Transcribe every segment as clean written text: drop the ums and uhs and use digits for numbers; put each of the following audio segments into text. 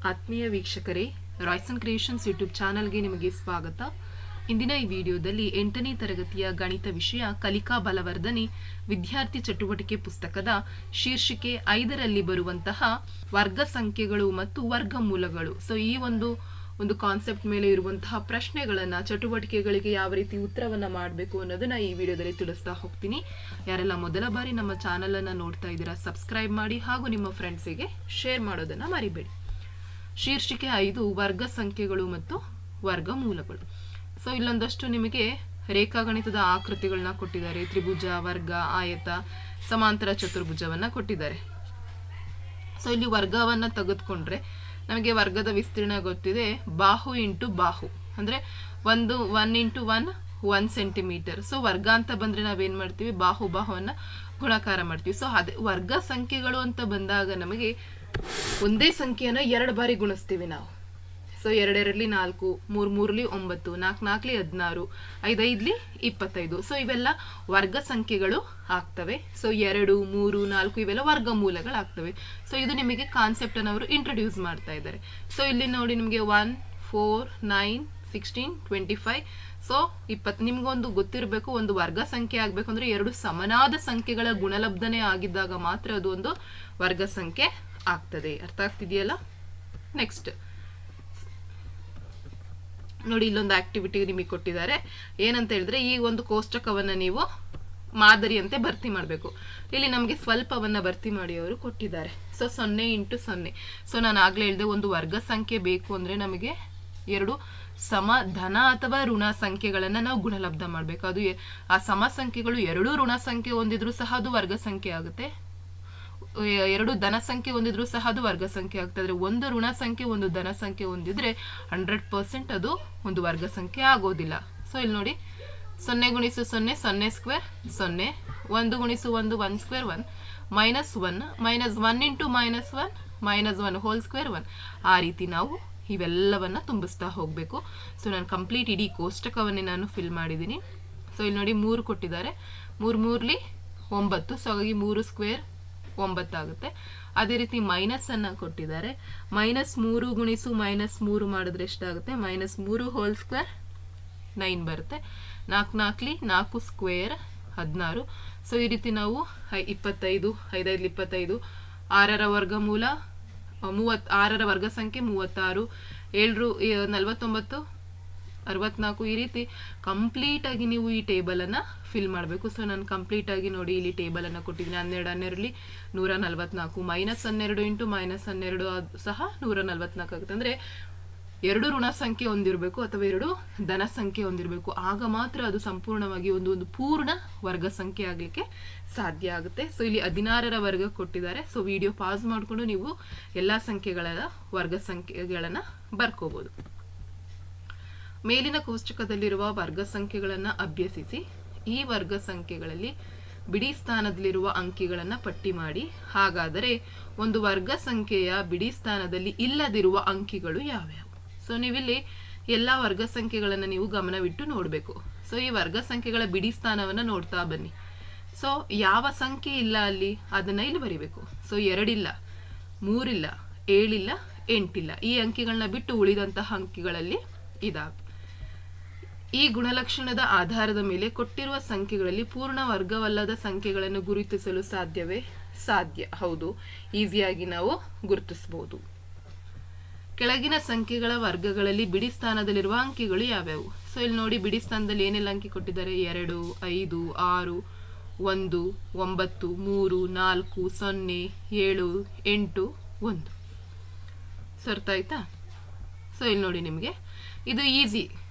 ಆತ್ಮೀಯ ವೀಕ್ಷಕರೇ, Royson creations YouTube ಚಾನಲ್ಗೆ ನಿಮಗೆ ಸ್ವಾಗತ. ಇಂದಿನ ಈ ವಿಡಿಯೋದಲ್ಲಿ 8ನೇ ತರಗತಿಯ ಗಣಿತ ವಿಷಯ ಕಲಿಕಾ ಬಲವರ್ಧನೆ ವಿದ್ಯಾರ್ಥಿ ಚಟುವಟಿಕೆ ಪುಸ್ತಕದ ಶೀರ್ಷಿಕೆ 5ರಲ್ಲಿ ಬರುವಂತಹ ವರ್ಗ ಸಂಖ್ಯೆಗಳು ಮತ್ತು ವರ್ಗಮೂಲಗಳು. ಸೊ ಈ ಒಂದು ಕಾನ್ಸೆಪ್ಟ್ ಮೇಲೆ ಇರುವಂತಹ ಪ್ರಶ್ನೆಗಳನ್ನ, ಚಟುವಟಿಕೆಗಳಿಗೆ ಯಾವ ರೀತಿ ಉತ್ತರವನ್ನ ಮಾಡಬೇಕು ಅನ್ನೋದನ್ನ ಈ ವಿಡಿಯೋದಲ್ಲಿ ತಿಳಿಸ್ತಾ ಹೋಗ್ತೀನಿ. ಯಾರೆಲ್ಲ ಮೊದಲ ಬಾರಿ ನಮ್ಮ ಚಾನಲ್ ಅನ್ನ ನೋಡ್ತಾ ಇದ್ದೀರಾ, ಸಬ್ಸ್ಕ್ರೈಬ್ ಮಾಡಿ ಹಾಗೂ ನಿಮ್ಮ ಫ್ರೆಂಡ್ಸಿಗೆ ಶೇರ್ ಮಾಡೋದನ್ನ ಮರಿಬೇಡಿ. ಶೀರ್ಷಿಕೆ 5 ವರ್ಗ ಸಂಖ್ಯೆಗಳು ಮತ್ತು ವರ್ಗಮೂಲಗಳು. ಸೊ ಇಲ್ಲೊಂದಷ್ಟು ನಿಮಗೆ ರೇಖಾಗಣಿತದ ಆಕೃತಿಗಳನ್ನ ಕೊಟ್ಟಿದ್ದಾರೆ. ತ್ರಿಭುಜ, ವರ್ಗ, ಆಯತ, ಸಮಾಂತರ ಚತುರ್ಭುಜವನ್ನ ಕೊಟ್ಟಿದ್ದಾರೆ. ಸೊ ಇಲ್ಲಿ ವರ್ಗವನ್ನ ತೆಗೆದುಕೊಂಡ್ರೆ ನಮಗೆ ವರ್ಗದ ವಿಸ್ತೀರ್ಣ ಗೊತ್ತಿದೆ, ಬಾಹು ಇಂಟು ಬಾಹು ಅಂದ್ರೆ 1 ಇಂಟು 1 ಸೆಂಟಿಮೀಟರ್. ಸೊ ವರ್ಗ ಅಂತ ಬಂದ್ರೆ ನಾವೇನ್ ಮಾಡ್ತೀವಿ, ಬಾಹುವನ್ನ ಗುಣಾಕಾರ ಮಾಡ್ತೀವಿ. ಸೊ ಅದೇ ವರ್ಗ ಸಂಖ್ಯೆಗಳು ಅಂತ ಬಂದಾಗ ನಮಗೆ ಒಂದೇ ಸಂಖ್ಯೆಯನ್ನ 2 ಬಾರಿ ಗುಣಿಸ್ತೀವಿ ನಾವು. ಸೊ 2 2 4, 3 3 9, 4 4 16, 5 5 25. ಸೊ ಇವೆಲ್ಲ ವರ್ಗ ಸಂಖ್ಯೆಗಳು ಆಗ್ತವೆ. ಸೊ 2 3 4 ಇವೆಲ್ಲ ವರ್ಗಮೂಲಗಳಾಗ್ತವೆ. ಸೊ ಇದು ನಿಮಗೆ ಕಾನ್ಸೆಪ್ಟ್ ಅನ್ನು ಅವರು ಇಂಟ್ರೊಡ್ಯೂಸ್ ಮಾಡ್ತಾ ಇದ್ದಾರೆ. ಸೊ ಇಲ್ಲಿ ನೋಡಿ ನಿಮಗೆ 1 4 9 16 25. ಸೊ 20. ನಿಮ್ಗೊಂದು ಗೊತ್ತಿರಬೇಕು, ಒಂದು ವರ್ಗ ಸಂಖ್ಯೆ ಆಗ್ಬೇಕಂದ್ರೆ 2 ಸಮನಾದ ಸಂಖ್ಯೆಗಳ ಗುಣಲಬ್ಧನೆ ಆಗಿದ್ದಾಗ ಮಾತ್ರ ಅದು ಒಂದು ವರ್ಗ ಸಂಖ್ಯೆ ಆಗ್ತದೆ. ಅರ್ಥ ಆಗ್ತಿದೆಯಲ್ಲ? ನೆಕ್ಸ್ಟ್ ನೋಡಿ, ಇಲ್ಲೊಂದು ಆಕ್ಟಿವಿಟಿ ನಿಮಗೆ ಕೊಟ್ಟಿದ್ದಾರೆ. ಏನಂತ ಹೇಳಿದ್ರೆ, ಈ ಒಂದು ಕೋಷ್ಟಕವನ್ನ ನೀವು ಮಾದರಿಯಂತೆ ಭರ್ತಿ ಮಾಡಬೇಕು. ಇಲ್ಲಿ ನಮಗೆ ಸ್ವಲ್ಪವನ್ನ ಭರ್ತಿ ಮಾಡಿ ಅವರು ಕೊಟ್ಟಿದ್ದಾರೆ. So 0 into 0. ಸೊ ನಾನು ಆಗ್ಲೇ ಹೇಳಿದೆ, ಒಂದು ವರ್ಗ ಸಂಖ್ಯೆ ಬೇಕು ಅಂದ್ರೆ ನಮಗೆ 2 ಸಮ ಧನ ಅಥವಾ ಋಣ ಸಂಖ್ಯೆಗಳನ್ನ ನಾವು ಗುಣಲಬ್ಧ ಮಾಡ್ಬೇಕು. ಅದು ಆ ಸಮ ಸಂಖ್ಯೆಗಳು 2 ಋಣ ಸಂಖ್ಯೆ ಹೊಂದಿದ್ರು ಸಹ ಅದು ವರ್ಗ ಸಂಖ್ಯೆ ಆಗುತ್ತೆ. 2 ಧನ ಸಂಖ್ಯೆ ಹೊಂದಿದ್ರು ಸಹ ಅದು ವರ್ಗ ಸಂಖ್ಯೆ ಆಗ್ತದೆ. ಒಂದು ಋಣ ಸಂಖ್ಯೆ ಒಂದು ಧನ ಸಂಖ್ಯೆ ಹೊಂದಿದ್ರೆ 100% ಅದು ಒಂದು ವರ್ಗ ಸಂಖ್ಯೆ ಆಗೋದಿಲ್ಲ. ಸೊ ಇಲ್ಲಿ ನೋಡಿ, 0 ಗುಣಿಸು 0 0 ಸ್ಕ್ವೇರ್ 0, 1 ಗುಣಿಸು 1 1 ಸ್ಕ್ವೇರ್ 1, -1 -1 ಇಂಟು -1 -1 ಹೋಲ್ ಸ್ಕ್ವೇರ್ 1. ಆ ರೀತಿ ನಾವು ಇವೆಲ್ಲವನ್ನ ತುಂಬಿಸ್ತಾ ಹೋಗ್ಬೇಕು. ಸೊ ನಾನು ಕಂಪ್ಲೀಟ್ ಇಡೀ ಕೋಷ್ಟಕವನ್ನೇ ನಾನು ಫಿಲ್ ಮಾಡಿದ್ದೀನಿ. ಸೊ ಇಲ್ಲಿ ನೋಡಿ 3 ಕೊಟ್ಟಿದ್ದಾರೆ, 3 3 9. ಸೊ ಹಾಗಾಗಿ 3 ಸ್ಕ್ವೇರ್ 9 ಆಗುತ್ತೆ. ಅದೇ ರೀತಿ ಮೈನಸ್ ಅನ್ನ ಕೊಟ್ಟಿದ್ದಾರೆ. -3 ಗುಣಿಸು -3 ಮಾಡಿದ್ರೆ ಎಷ್ಟಾಗುತ್ತೆ, -3 ಹೋಲ್ ಸ್ಕ್ವೇರ್ 9 ಬರುತ್ತೆ. 4 4 4 ಸ್ಕ್ವೇರ್ 16. ಸೊ ಈ ರೀತಿ ನಾವು 25 5 5 25, 6ರ ವರ್ಗಮೂಲ 6ರ ವರ್ಗ ಸಂಖ್ಯೆ 36, 7 49 64. ಈ ರೀತಿ ಕಂಪ್ಲೀಟ್ ಆಗಿ ನೀವು ಈ ಟೇಬಲ್ ಅನ್ನ ಫಿಲ್ ಮಾಡಬೇಕು. ಸೊ ನಾನು ಕಂಪ್ಲೀಟ್ ಆಗಿ ನೋಡಿ ಇಲ್ಲಿ ಟೇಬಲ್ ಅನ್ನ ಕೊಟ್ಟಿದ್ದೀನಿ. 12 12 144, -12 ಇಂಟು -12 ಸಹ 144 ಆಗುತ್ತೆ. ಅಂದ್ರೆ 2 ಋಣ ಸಂಖ್ಯೆ ಹೊಂದಿರಬೇಕು ಅಥವಾ 2 ಧನ ಸಂಖ್ಯೆ ಹೊಂದಿರಬೇಕು. ಆಗ ಮಾತ್ರ ಅದು ಸಂಪೂರ್ಣವಾಗಿ ಒಂದು ಪೂರ್ಣ ವರ್ಗ ಸಂಖ್ಯೆ ಆಗ್ಲಿಕ್ಕೆ ಸಾಧ್ಯ ಆಗುತ್ತೆ. ಸೊ ಇಲ್ಲಿ 16ರ ವರ್ಗ ಕೊಟ್ಟಿದ್ದಾರೆ. ಸೊ ವಿಡಿಯೋ ಪಾಸ್ ಮಾಡಿಕೊಂಡು ನೀವು ಎಲ್ಲಾ ಸಂಖ್ಯೆಗಳ ವರ್ಗ ಸಂಖ್ಯೆಗಳನ್ನ ಬರ್ಕೋಬಹುದು. ಮೇಲಿನ ಕೋಷ್ಟಕದಲ್ಲಿರುವ ವರ್ಗ ಸಂಖ್ಯೆಗಳನ್ನ ಅಭ್ಯಸಿಸಿ. ಈ ವರ್ಗ ಸಂಖ್ಯೆಗಳಲ್ಲಿ ಬಿಡಿ ಸ್ಥಾನದಲ್ಲಿರುವ ಅಂಕಿಗಳನ್ನ ಪಟ್ಟಿ ಮಾಡಿ. ಹಾಗಾದರೆ ಒಂದು ವರ್ಗ ಸಂಖ್ಯೆಯ ಬಿಡಿ ಸ್ಥಾನದಲ್ಲಿ ಇಲ್ಲದಿರುವ ಅಂಕಿಗಳು ಯಾವ್ಯಾವು? ಸೊ ನೀವಿಲ್ಲಿ ಎಲ್ಲಾ ವರ್ಗ ಸಂಖ್ಯೆಗಳನ್ನ ನೀವು ಗಮನವಿಟ್ಟು ನೋಡ್ಬೇಕು. ಸೊ ಈ ವರ್ಗ ಸಂಖ್ಯೆಗಳ ಬಿಡಿ ಸ್ಥಾನವನ್ನ ನೋಡ್ತಾ ಬನ್ನಿ. ಸೊ ಯಾವ ಸಂಖ್ಯೆ ಇಲ್ಲ ಅಲ್ಲಿ ಅದನ್ನ ಇಲ್ಲಿ ಬರಿಬೇಕು. ಸೊ 2 ಇಲ್ಲ, 3 ಇಲ್ಲ, 7 ಇಲ್ಲ, 8 ಇಲ್ಲ. ಈ ಅಂಕಿಗಳನ್ನ ಬಿಟ್ಟು ಉಳಿದಂತಹ ಅಂಕಿಗಳಲ್ಲಿ ಇದಾವೆ. ಈ ಗುಣಲಕ್ಷಣದ ಆಧಾರದ ಮೇಲೆ ಕೊಟ್ಟಿರುವ ಸಂಖ್ಯೆಗಳಲ್ಲಿ ಪೂರ್ಣ ವರ್ಗವಲ್ಲದ ಸಂಖ್ಯೆಗಳನ್ನು ಗುರುತಿಸಲು ಸಾಧ್ಯವೇ? ಸಾಧ್ಯ, ಹೌದು. ಈಸಿಯಾಗಿ ನಾವು ಗುರುತಿಸಬಹುದು. ಕೆಳಗಿನ ಸಂಖ್ಯೆಗಳ ವರ್ಗಗಳಲ್ಲಿ ಬಿಡಿ ಸ್ಥಾನದಲ್ಲಿರುವ ಅಂಕಿಗಳು ಯಾವ್ಯಾವು? ಸೊ ಇಲ್ಲಿ ನೋಡಿ, ಬಿಡಿ ಸ್ಥಾನದಲ್ಲಿ ಏನೆಲ್ಲ ಅಂಕಿ ಕೊಟ್ಟಿದ್ದಾರೆ? 2 5 6 1 9 3 4 0 7 8 1. ಸೊ ಅರ್ಥ ಆಯ್ತಾ? ಸೊ ಇಲ್ಲಿ ನೋಡಿ, ನಿಮಗೆ ಇದು ಈಸಿ.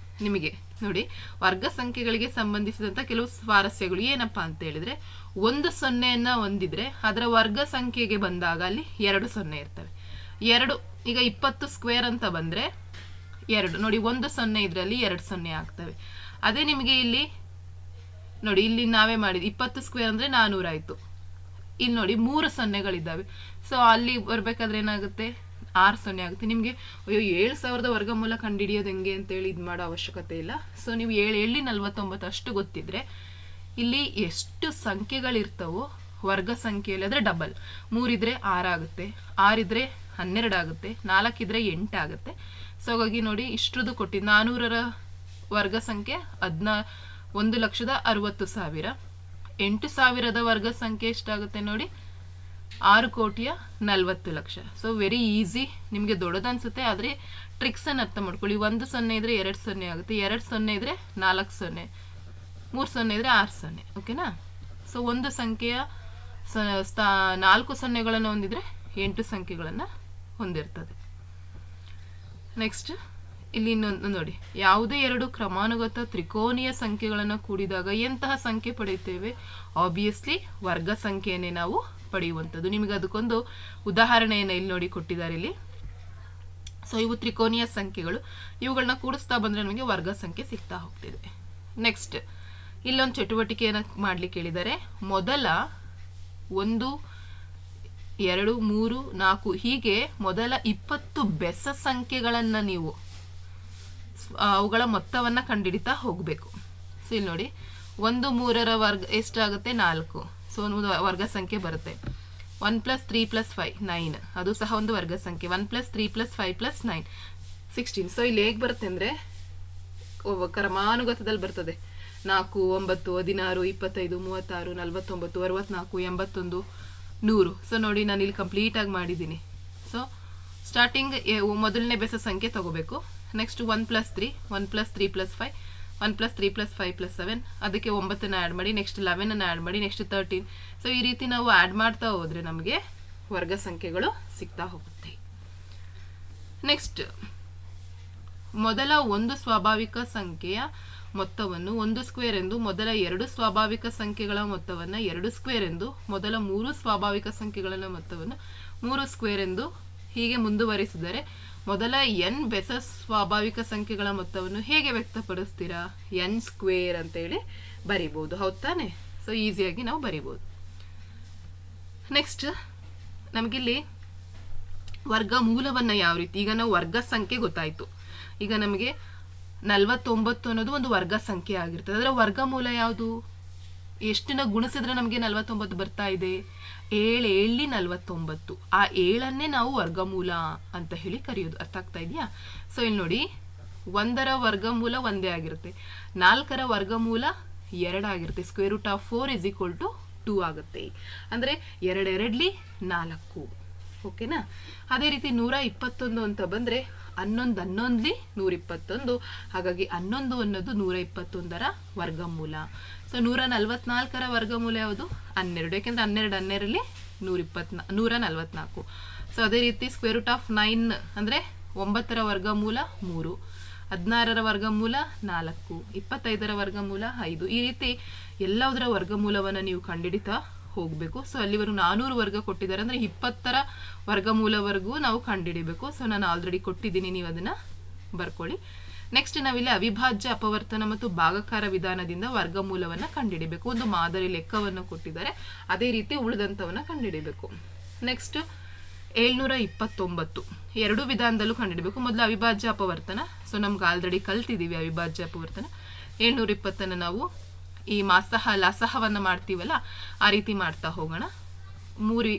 ನಿಮಗೆ ನೋಡಿ, ವರ್ಗ ಸಂಖ್ಯೆಗಳಿಗೆ ಸಂಬಂಧಿಸಿದಂತ ಕೆಲವು ಸ್ವಾರಸ್ಯಗಳು ಏನಪ್ಪಾ ಅಂತ ಹೇಳಿದ್ರೆ, 1 0 ಹೊಂದಿದ್ರೆ ಅದರ ವರ್ಗ ಸಂಖ್ಯೆಗೆ ಬಂದಾಗ ಅಲ್ಲಿ 2 0 ಇರ್ತವೆ. 2 ಈಗ 20 ಸ್ಕ್ವೇರ್ ಅಂತ ಬಂದ್ರೆ 2 ನೋಡಿ, 1 0 ಇದ್ರಲ್ಲಿ 2 0 ಆಗ್ತವೆ. ಅದೇ ನಿಮಗೆ ಇಲ್ಲಿ ನೋಡಿ, ಇಲ್ಲಿ ನಾವೇ ಮಾಡಿದ್ವಿ 20 ಸ್ಕ್ವೇರ್ ಅಂದ್ರೆ 400 ಆಯ್ತು. ಇಲ್ಲಿ ನೋಡಿ 3 0ಗಳಿದ್ದಾವೆ. ಸೊ ಅಲ್ಲಿ ಬರ್ಬೇಕಾದ್ರೆ ಏನಾಗುತ್ತೆ, 6 0 ಆಗುತ್ತೆ. ನಿಮ್ಗೆ ಅಯ್ಯೋ 7000 ವರ್ಗಮೂಲ ಕಂಡುಹಿಡಿಯೋದು ಹೆಂಗೆ ಅಂತೇಳಿ ಇದು ಮಾಡೋ ಅವಶ್ಯಕತೆ ಇಲ್ಲ. ಸೊ ನೀವು 7 7 49 ಅಷ್ಟು ಗೊತ್ತಿದ್ರೆ ಇಲ್ಲಿ ಎಷ್ಟು ಸಂಖ್ಯೆಗಳಿರ್ತವೋ ವರ್ಗ ಸಂಖ್ಯೆಯಲ್ಲಿ, ಆದ್ರೆ ಡಬಲ್ 3 ಇದ್ರೆ 6 ಆಗುತ್ತೆ, 6 ಇದ್ರೆ 12 ಆಗುತ್ತೆ, 4 ಇದ್ರೆ 8 ಆಗುತ್ತೆ. ಸೊ ಹಾಗಾಗಿ ನೋಡಿ ಇಷ್ಟರದ್ದು ಕೊಟ್ಟಿದ್ದು 400ರ ವರ್ಗ ಸಂಖ್ಯೆ 1,60,000. 8,000ದ ವರ್ಗ ಸಂಖ್ಯೆ ಎಷ್ಟಾಗುತ್ತೆ ನೋಡಿ 6,40,00,000. ಸೊ ವೆರಿ ಈಸಿ, ನಿಮಗೆ ದೊಡ್ಡದು ಅನ್ಸುತ್ತೆ, ಆದರೆ ಟ್ರಿಕ್ಸ್ ಅನ್ನು ಅರ್ಥ ಮಾಡ್ಕೊಳ್ಳಿ. 1 0 ಇದ್ರೆ 2 0 ಆಗುತ್ತೆ, 2 0 ಇದ್ರೆ 4 0, 3 0 ಇದ್ರೆ 6 0. ಓಕೆನಾ? ಸೊ ಒಂದು ಸಂಖ್ಯೆಯ 4 ಸೊನ್ನೆಗಳನ್ನು ಹೊಂದಿದ್ರೆ 8 ಸಂಖ್ಯೆಗಳನ್ನು ಹೊಂದಿರ್ತದೆ. ನೆಕ್ಸ್ಟ್ ಇಲ್ಲಿ ಇನ್ನೊಂದು ನೋಡಿ, ಯಾವುದೇ 2 ಕ್ರಮಾನುಗತ ತ್ರಿಕೋನೀಯ ಸಂಖ್ಯೆಗಳನ್ನು ಕೂಡಿದಾಗ ಎಂತಹ ಸಂಖ್ಯೆ ಪಡೆಯುತ್ತೇವೆ? ಆಬ್ವಿಯಸ್ಲಿ ವರ್ಗ ಸಂಖ್ಯೆಯನ್ನೇ ನಾವು ಪಡೆಯುವಂಥದ್ದು. ನಿಮಗೆ ಅದಕ್ಕೊಂದು ಉದಾಹರಣೆಯನ್ನು ಇಲ್ಲಿ ನೋಡಿ ಕೊಟ್ಟಿದ್ದಾರೆ ಇಲ್ಲಿ. ಸೊ ಇವು ತ್ರಿಕೋನೀಯ ಸಂಖ್ಯೆಗಳು, ಇವುಗಳನ್ನ ಕೂಡಿಸ್ತಾ ಬಂದ್ರೆ ನಮಗೆ ವರ್ಗ ಸಂಖ್ಯೆ ಸಿಗ್ತಾ ಹೋಗ್ತಿದೆ. ನೆಕ್ಸ್ಟ್ ಇಲ್ಲೊಂದು ಚಟುವಟಿಕೆಯನ್ನು ಮಾಡ್ಲಿಕ್ಕೆ ಹೇಳಿದ್ದಾರೆ. ಮೊದಲ 1, 2, 3, 4 ಹೀಗೆ ಮೊದಲ 20 ಬೆಸ ಸಂಖ್ಯೆಗಳನ್ನು ನೀವು ಅವುಗಳ ಮೊತ್ತವನ್ನು ಕಂಡುಹಿಡಿತಾ ಹೋಗಬೇಕು. ಸೊ ಇಲ್ಲಿ ನೋಡಿ 1 3ರ ವರ್ಗ ಎಷ್ಟಾಗುತ್ತೆ? 4. ಸೊ ಒಂದು ವರ್ಗ ಸಂಖ್ಯೆ ಬರುತ್ತೆ. 1 + 3 + 5 9, ಅದು ಸಹ ಒಂದು ವರ್ಗ ಸಂಖ್ಯೆ. 1 + 3 + 5 + 9 16. ಸೊ ಇಲ್ಲಿ ಹೇಗೆ ಬರುತ್ತೆ ಅಂದರೆ ಕ್ರಮಾನುಗತದಲ್ಲಿ ಬರ್ತದೆ. 4 9 16 25 36 49 64 81 100. ಸೊ ನೋಡಿ ನಾನು ಇಲ್ಲಿ ಕಂಪ್ಲೀಟ್ ಆಗಿ ಮಾಡಿದ್ದೀನಿ. ಸೊ ಸ್ಟಾರ್ಟಿಂಗ್ ಮೊದಲನೇ ಬೆಸ ಸಂಖ್ಯೆ ತಗೋಬೇಕು. ನೆಕ್ಸ್ಟ್ 1 + 3 1 + 3 + 5 1 + 3 + 5 + 7, ಅದಕ್ಕೆ 9 ಆ್ಯಡ್ ಮಾಡಿ, ನೆಕ್ಸ್ಟ್ 11 ಆ್ಯಡ್ ಮಾಡಿ, ನೆಕ್ಸ್ಟ್ 13. ಸೊ ಈ ರೀತಿ ನಾವು ಆ್ಯಡ್ ಮಾಡ್ತಾ ಹೋದರೆ ನಮಗೆ ವರ್ಗ ಸಂಖ್ಯೆಗಳು ಸಿಗ್ತಾ ಹೋಗುತ್ತೆ. ನೆಕ್ಸ್ಟ್ ಮೊದಲ 1 ಸ್ವಾಭಾವಿಕ ಸಂಖ್ಯೆಯ ಮೊತ್ತವನ್ನು 1 ಸ್ಕ್ವೇರ್ ಎಂದು, ಮೊದಲ 2 ಸ್ವಾಭಾವಿಕ ಸಂಖ್ಯೆಗಳ ಮೊತ್ತವನ್ನು 2 ಸ್ಕ್ವೇರ್ ಎಂದು, ಮೊದಲ 3 ಸ್ವಾಭಾವಿಕ ಸಂಖ್ಯೆಗಳ ಮೊತ್ತವನ್ನು 3 ಸ್ಕ್ವೇರ್ ಎಂದು ಹೀಗೆ ಮುಂದುವರಿಸಿದರೆ ಮೊದಲ n ಬೆಸ ಸ್ವಾಭಾವಿಕ ಸಂಖ್ಯೆಗಳ ಮೊತ್ತವನ್ನು ಹೇಗೆ ವ್ಯಕ್ತಪಡಿಸ್ತೀರಾ? n ಸ್ಕ್ವೇರ್ ಅಂತೇಳಿ ಬರಿಬೋದು, ಹೌದು ತಾನೆ? ಸೊ ಈಸಿಯಾಗಿ ನಾವು ಬರಿಬೋದು. ನೆಕ್ಸ್ಟ್ ನಮಗಿಲ್ಲಿ ವರ್ಗಮೂಲವನ್ನು ಯಾವ ರೀತಿ, ಈಗ ನಾವು ವರ್ಗ ಸಂಖ್ಯೆ ಗೊತ್ತಾಯಿತು. ಈಗ ನಮಗೆ 49 ಅನ್ನೋದು ಒಂದು ವರ್ಗ ಸಂಖ್ಯೆ ಆಗಿರ್ತದೆ. ಅದರ ವರ್ಗಮೂಲ ಯಾವುದು? ಎಷ್ಟನ್ನ ಗುಣಿಸಿದ್ರೆ ನಮಗೆ 49 ಬರ್ತಾ ಇದೆ? 7 7 49. ಆ 7ಅನ್ನೇ ನಾವು ವರ್ಗಮೂಲ ಅಂತ ಹೇಳಿ ಕರೆಯೋದು. ಅರ್ಥ ಆಗ್ತಾ ಇದೆಯಾ? ಸೊ ಇಲ್ಲಿ ನೋಡಿ 1ರ ವರ್ಗಮೂಲ 1 ಆಗಿರುತ್ತೆ, 4ರ ವರ್ಗಮೂಲ 2 ಆಗಿರುತ್ತೆ. √4 = 2 ಆಗುತ್ತೆ. ಅಂದರೆ 2 2 4. ಓಕೆನಾ? ಅದೇ ರೀತಿ 121 ಅಂತ ಬಂದರೆ 11 11 121. ಹಾಗಾಗಿ 11 ಅನ್ನೋದು 121ರ ವರ್ಗಮೂಲ. ಸೊ 144ರ ವರ್ಗಮೂಲ ಯಾವುದು? 12. ಯಾಕೆಂದರೆ 12 12ರಲ್ಲಿ 144. ಸೊ ಅದೇ ರೀತಿ √9 ಅಂದರೆ 9ರ ವರ್ಗಮೂಲ 3, 16ರ ವರ್ಗಮೂಲ 4, 25ರ ವರ್ಗಮೂಲ 5. ಈ ರೀತಿ ಎಲ್ಲದರ ವರ್ಗಮೂಲವನ್ನು ನೀವು ಕಂಡುಹಿಡಿತಾ ಹೋಗಬೇಕು. ಸೊ ಅಲ್ಲಿವರೆಗೂ 400 ವರ್ಗ ಕೊಟ್ಟಿದ್ದಾರೆ ಅಂದರೆ 20ರ ವರ್ಗಮೂಲವರೆಗೂ ನಾವು ಕಂಡುಹಿಡಿಬೇಕು. ಸೊ ನಾನು ಆಲ್ರೆಡಿ ಕೊಟ್ಟಿದ್ದೀನಿ, ನೀವು ಅದನ್ನು ಬರ್ಕೊಳ್ಳಿ. ನೆಕ್ಸ್ಟ್ ನಾವಿಲ್ಲಿ ಅವಿಭಾಜ್ಯ, ಅಪವರ್ತನ ಮತ್ತು ಭಾಗಾಕಾರ ವಿಧಾನದಿಂದ ವರ್ಗಮೂಲವನ್ನು ಕಂಡುಹಿಡಿಬೇಕು. ಒಂದು ಮಾದರಿ ಲೆಕ್ಕವನ್ನು ಕೊಟ್ಟಿದ್ದಾರೆ, ಅದೇ ರೀತಿ ಉಳಿದಂಥವನ್ನು ಕಂಡುಹಿಡಿಬೇಕು. ನೆಕ್ಸ್ಟ್ 729 ಎರಡು ವಿಧಾನದಲ್ಲೂ ಕಂಡುಹಿಡಬೇಕು. ಮೊದಲು ಅವಿಭಾಜ್ಯ ಅಪವರ್ತನ. ಸೊ ನಮ್ಗೆ ಆಲ್ರೆಡಿ ಕಲ್ತಿದ್ದೀವಿ ಅವಿಭಾಜ್ಯ ಅಪವರ್ತನ. 720 ನಾವು ಈ ಲಸಹವನ್ನು ಮಾಡ್ತೀವಲ್ಲ ಆ ರೀತಿ ಮಾಡ್ತಾ ಹೋಗೋಣ. 3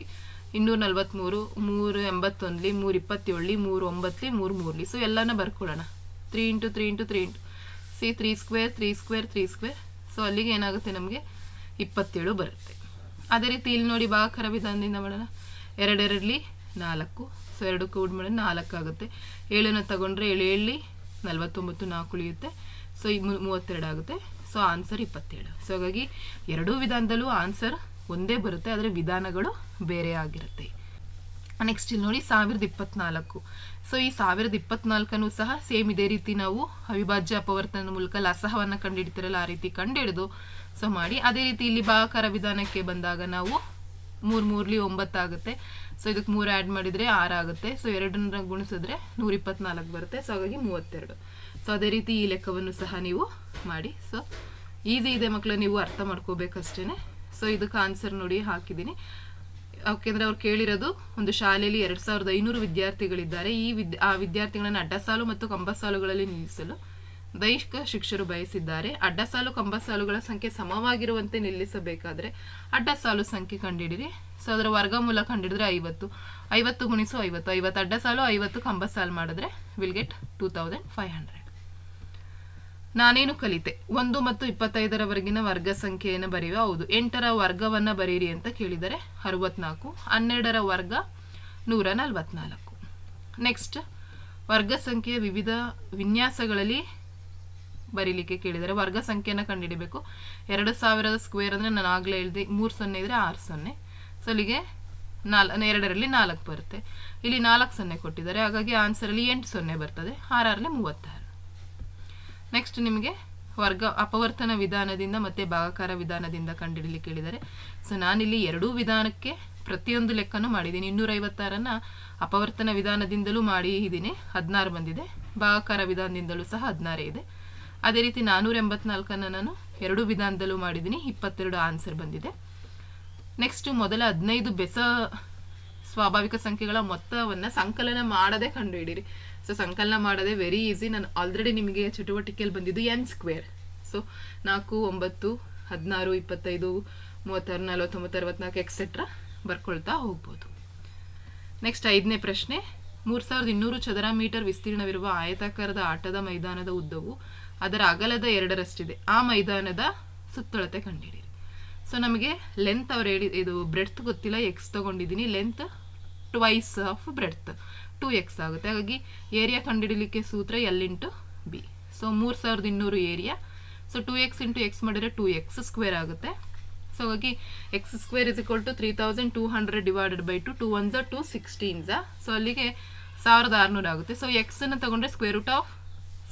243 381 327 3 9 3 3. ಸೊ ಎಲ್ಲನ ಬರ್ಕೊಳ್ಳೋಣ. 3 × 3 × 3 C 3 square 3 square 3 square. So ಅಲ್ಲಿಗೆ ಏನಾಗುತ್ತೆ ನಮಗೆ 27 ಬರುತ್ತೆ. ಅದೇ ರೀತಿ ಇಲ್ಲಿ ನೋಡಿ ಭಾಗಾಕಾರ ವಿಧಾನದಿಂದ ಮಾಡೋಣ. 2 2 4. ಸೊ 2 ಕೂಡ್ ಮಾಡೋಣ 4 ಆಗುತ್ತೆ. 7ನ ತಗೊಂಡ್ರೆ 7 7 49 4 ಉಳಿಯುತ್ತೆ. ಸೊ 32 ಆಗುತ್ತೆ. So answer 27. ಸೊ ಹಾಗಾಗಿ ಎರಡೂ ವಿಧಾನದಲ್ಲೂ ಆನ್ಸರ್ ಒಂದೇ ಬರುತ್ತೆ, ಆದರೆ ವಿಧಾನಗಳು ಬೇರೆ ಆಗಿರುತ್ತೆ. ನೆಕ್ಸ್ಟ್ ಇಲ್ಲಿ ನೋಡಿ 1024. ಸೊ ಈ 1024 ಸಹ ಸೇಮ್ ಇದೇ ರೀತಿ ನಾವು ಅವಿಭಾಜ್ಯ ಅಪವರ್ತನದ ಮೂಲಕ ಲಸಹವನ್ನು ಕಂಡುಹಿಡಿತಿರಲ್ಲ ಆ ರೀತಿ ಕಂಡುಹಿಡಿದು ಸೊ ಮಾಡಿ. ಅದೇ ರೀತಿ ಇಲ್ಲಿ ಭಾಗಾಕಾರ ವಿಧಾನಕ್ಕೆ ಬಂದಾಗ ನಾವು 3 3 9 ಆಗುತ್ತೆ. ಸೊ ಇದಕ್ಕೆ 3 ಆ್ಯಡ್ ಮಾಡಿದರೆ 6 ಆಗುತ್ತೆ. ಸೊ 2ರ ಗುಣಿಸಿದ್ರೆ 124 ಬರುತ್ತೆ. ಸೊ ಹಾಗಾಗಿ 32. ಸೊ ಅದೇ ರೀತಿ ಈ ಲೆಕ್ಕವನ್ನು ಸಹ ನೀವು ಮಾಡಿ. ಸೊ ಈಸಿ ಇದೆ ಮಕ್ಕಳು, ನೀವು ಅರ್ಥ ಮಾಡ್ಕೋಬೇಕಷ್ಟೇ. ಸೊ ಇದಕ್ಕೆ ಆನ್ಸರ್ ನೋಡಿ ಹಾಕಿದ್ದೀನಿ. ಯಾಕೆಂದರೆ ಅವ್ರು ಕೇಳಿರೋದು ಒಂದು ಶಾಲೆಯಲ್ಲಿ 2500 ವಿದ್ಯಾರ್ಥಿಗಳಿದ್ದಾರೆ. ಆ ವಿದ್ಯಾರ್ಥಿಗಳನ್ನು ಅಡ್ಡಸಾಲು ಮತ್ತು ಕಂಬಸಾಲುಗಳಲ್ಲಿ ನಿಲ್ಲಿಸಲು ದೈಹಿಕ ಶಿಕ್ಷಕರು ಬಯಸಿದ್ದಾರೆ. ಅಡ್ಡಸಾಲು ಕಂಬಸಾಲುಗಳ ಸಂಖ್ಯೆ ಸಮವಾಗಿರುವಂತೆ ನಿಲ್ಲಿಸಬೇಕಾದ್ರೆ ಅಡ್ಡಸಾಲು ಸಂಖ್ಯೆ ಕಂಡುಹಿಡಿರಿ. ಸೊ ಅದರ ವರ್ಗಮೂಲ ಕಂಡಿಡಿದ್ರೆ 50. 50 ಗುಣಿಸು 50, 50 ಅಡ್ಡ ಸಾಲು, 50 ಕಂಬ ಸಾಲು ಮಾಡಿದ್ರೆ ವಿಲ್ ಗೆಟ್ 2500. ನಾನೇನು ಕಲಿತೆ? 1 ಮತ್ತು 25ರವರೆಗಿನ ವರ್ಗ ಸಂಖ್ಯೆಯನ್ನು ಬರೆಯುವ. ಹೌದು. 8ರ ವರ್ಗವನ್ನು ಬರೀರಿ ಅಂತ ಕೇಳಿದರೆ 64. 12ರ ವರ್ಗ 144. ನೆಕ್ಸ್ಟ್ ವರ್ಗ ಸಂಖ್ಯೆಯ ವಿವಿಧ ವಿನ್ಯಾಸಗಳಲ್ಲಿ ಬರೀಲಿಕ್ಕೆ ಕೇಳಿದರೆ ವರ್ಗ ಸಂಖ್ಯೆಯನ್ನು ಕಂಡುಹಿಡಬೇಕು. 2000ದ ಸ್ಕ್ವೇರ್ ಅಂದರೆ ನಾನು ಆಗಲೇ ಹೇಳಿದೆ 3 0 ಇದ್ರೆ 6 0. ಸೊ ಅಲ್ಲಿಗೆ 2ರಲ್ಲಿ 4 ಬರುತ್ತೆ. ಇಲ್ಲಿ 4 0 ಕೊಟ್ಟಿದ್ದಾರೆ, ಹಾಗಾಗಿ ಆನ್ಸರಲ್ಲಿ 8 0 ಬರ್ತದೆ. 6 36. ನೆಕ್ಸ್ಟ್ ನಿಮಗೆ ವರ್ಗ ಅಪವರ್ತನ ವಿಧಾನದಿಂದ ಮತ್ತು ಭಾಗಾಕಾರ ವಿಧಾನದಿಂದ ಕಂಡುಹಿಡಲಿಕ್ಕೆ ಕೇಳಿದ್ದಾರೆ. ಸೊ ನಾನಿಲ್ಲಿ ಎರಡೂ ವಿಧಾನಕ್ಕೆ ಪ್ರತಿಯೊಂದು ಲೆಕ್ಕನೂ ಮಾಡಿದ್ದೀನಿ. 256ನ್ನು ಅಪವರ್ತನ ವಿಧಾನದಿಂದಲೂ ಮಾಡಿದ್ದೀನಿ, 16 ಬಂದಿದೆ. ಭಾಗಾಕಾರ ವಿಧಾನದಿಂದಲೂ ಸಹ 16 ಇದೆ. ಅದೇ ರೀತಿ 484ನ್ನು ನಾನು ಎರಡೂ ವಿಧಾನದಲ್ಲೂ ಮಾಡಿದ್ದೀನಿ, 22 ಆನ್ಸರ್ ಬಂದಿದೆ. ನೆಕ್ಸ್ಟ್ ಮೊದಲ 15 ಬೆಸ ಸ್ವಾಭಾವಿಕ ಸಂಖ್ಯೆಗಳ ಮೊತ್ತವನ್ನು ಸಂಕಲನ ಮಾಡದೆ ಕಂಡುಹಿಡಿಯಿರಿ. ಸೊ ಸಂಕಲನ ಮಾಡೋದೇ ವೆರಿ ಈಸಿ. ನಾನು ಆಲ್ರೆಡಿ ನಿಮಗೆ ಚಟುವಟಿಕೆಯಲ್ಲಿ ಬಂದಿದ್ದು n ಸ್ಕ್ವೇರ್. ಸೊ 4 9 16 25 36 49 64 ಎಕ್ಸೆಟ್ರಾ ಬರ್ಕೊಳ್ತಾ ಹೋಗ್ಬೋದು. ನೆಕ್ಸ್ಟ್ 5ನೇ ಪ್ರಶ್ನೆ. 3200 ಚದರ ಮೀಟರ್ ವಿಸ್ತೀರ್ಣವಿರುವ ಆಯತಾಕಾರದ ಆಟದ ಮೈದಾನದ ಉದ್ದವು ಅದರ ಅಗಲದ 2ರಷ್ಟಿದೆ. ಆ ಮೈದಾನದ ಸುತ್ತಳತೆ ಕಂಡುಹಿಡಿಯಿರಿ. ಸೊ ನಮಗೆ ಲೆಂತ್ ಅವ್ರು ಹೇಳಿ, ಇದು ಬ್ರೆಡ್ತ್ ಗೊತ್ತಿಲ್ಲ, ಎಕ್ಸ್ ತಗೊಂಡಿದ್ದೀನಿ. Length twice of breadth 2x ಆಗುತ್ತೆ. ಹಾಗಾಗಿ ಏರಿಯಾ ಕಂಡುಹಿಡಲಿಕ್ಕೆ ಸೂತ್ರ L × B. So 3200 area. So 2x × x ಮಾಡಿದರೆ 2x ಸ್ಕ್ವೇರ್ ಆಗುತ್ತೆ. ಸೊ ಹಾಗಾಗಿ x square = 3200 divided by 2. 2 1 2 16. So ಅಲ್ಲಿಗೆ 1600 ಆಗುತ್ತೆ. ಸೊ ಎಕ್ಸನ್ನು ತಗೊಂಡ್ರೆ ಸ್ಕ್ವೇರ್ ರೂಟ್ ಆಫ್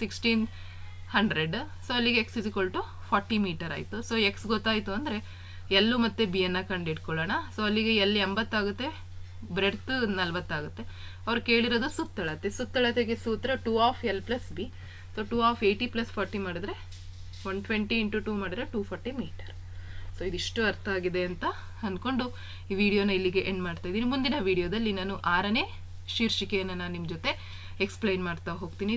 1600. ಸೊ ಅಲ್ಲಿಗೆ x = 40 ಮೀಟರ್ ಆಯಿತು. ಸೊ ಎಕ್ಸ್ ಗೊತ್ತಾಯಿತು ಅಂದರೆ ಎಲ್ಲು ಮತ್ತು ಬಿ ಅನ್ನು ಕಂಡುಹಿಡ್ಕೊಳ್ಳೋಣ. ಸೊ ಅಲ್ಲಿಗೆ ಎಲ್ಲಿ 80 ಆಗುತ್ತೆ, ಬ್ರೆಡ್ತ್ 40 ಆಗುತ್ತೆ. ಅವ್ರು ಕೇಳಿರೋದು ಸುತ್ತಳತೆ. ಸುತ್ತಳತೆಗೆ ಸೂತ್ರ 2 of L + B. So 2 of 80 + 40 ಮಾಡಿದ್ರೆ 120 × 2 ಮಾಡಿದ್ರೆ 240 ಮೀಟರ್. ಸೊ ಇದಿಷ್ಟು ಅರ್ಥ ಆಗಿದೆ ಅಂತ ಅಂದ್ಕೊಂಡು ಈ ವಿಡಿಯೋನ ಇಲ್ಲಿಗೆ ಎಂಡ್ ಮಾಡ್ತಾ ಇದ್ದೀನಿ. ಮುಂದಿನ ವಿಡಿಯೋದಲ್ಲಿ ನಾನು 6ನೇ ಶೀರ್ಷಿಕೆಯನ್ನು ನಾನು ನಿಮ್ಮ ಜೊತೆ ಎಕ್ಸ್ಪ್ಲೈನ್ ಮಾಡ್ತಾ ಹೋಗ್ತೀನಿ.